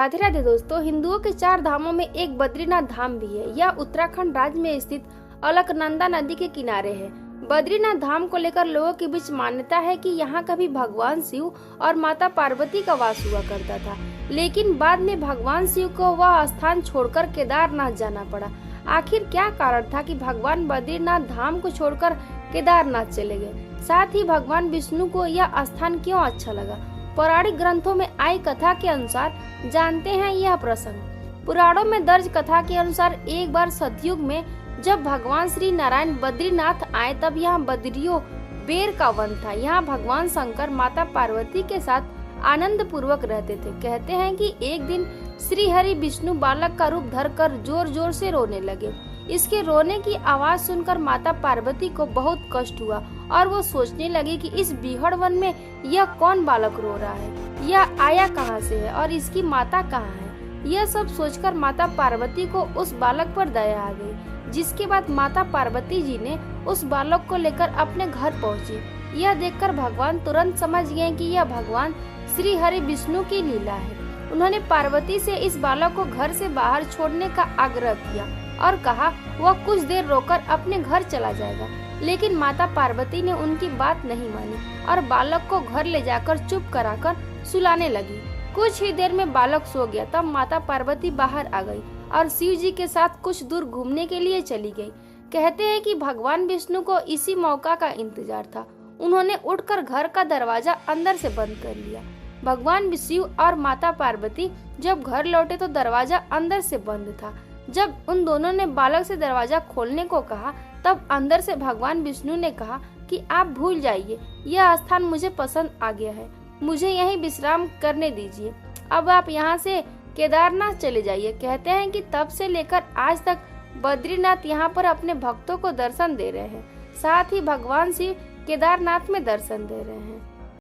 राधे राधे दोस्तों। हिंदुओं के 4 धामों में एक बद्रीनाथ धाम भी है। यह उत्तराखंड राज्य में स्थित अलकनंदा नदी के किनारे है। बद्रीनाथ धाम को लेकर लोगों के बीच मान्यता है कि यहाँ कभी भगवान शिव और माता पार्वती का वास हुआ करता था, लेकिन बाद में भगवान शिव को वह स्थान छोड़कर केदारनाथ जाना पड़ा। आखिर क्या कारण था कि भगवान बद्रीनाथ धाम को छोड़कर केदारनाथ चले गए? साथ ही भगवान विष्णु को यह स्थान क्यों अच्छा लगा? पौराणिक ग्रंथों में आई कथा के अनुसार जानते हैं यह प्रसंग। पुराणों में दर्ज कथा के अनुसार एक बार सतयुग में जब भगवान श्री नारायण बद्रीनाथ आए, तब यहाँ बद्रियों बेर का वन था। यहाँ भगवान शंकर माता पार्वती के साथ आनंद पूर्वक रहते थे। कहते हैं कि एक दिन श्री हरि विष्णु बालक का रूप धरकर जोर जोर से रोने लगे। इसके रोने की आवाज सुनकर माता पार्वती को बहुत कष्ट हुआ और वो सोचने लगी कि इस बीहड़ वन में यह कौन बालक रो रहा है, यह आया कहाँ से है और इसकी माता कहाँ है। यह सब सोचकर माता पार्वती को उस बालक पर दया आ गई, जिसके बाद माता पार्वती जी ने उस बालक को लेकर अपने घर पहुंची। यह देखकर भगवान तुरंत समझ गए कि यह भगवान श्री हरि विष्णु की लीला है। उन्होंने पार्वती से इस बालक को घर से बाहर छोड़ने का आग्रह किया और कहा वह कुछ देर रोकर अपने घर चला जाएगा, लेकिन माता पार्वती ने उनकी बात नहीं मानी और बालक को घर ले जाकर चुप कराकर सुलाने लगी। कुछ ही देर में बालक सो गया। तब माता पार्वती बाहर आ गई और शिव जी के साथ कुछ दूर घूमने के लिए चली गई। कहते हैं कि भगवान विष्णु को इसी मौका का इंतजार था। उन्होंने उठकर घर का दरवाजा अंदर से बंद कर लिया। भगवान शिव और माता पार्वती जब घर लौटे तो दरवाजा अंदर से बंद था। जब उन दोनों ने बालक से दरवाजा खोलने को कहा, तब अंदर से भगवान विष्णु ने कहा कि आप भूल जाइए, यह स्थान मुझे पसंद आ गया है, मुझे यहीं विश्राम करने दीजिए। अब आप यहाँ से केदारनाथ चले जाइए। कहते हैं कि तब से लेकर आज तक बद्रीनाथ यहाँ पर अपने भक्तों को दर्शन दे रहे हैं। साथ ही भगवान शिव केदारनाथ में दर्शन दे रहे हैं।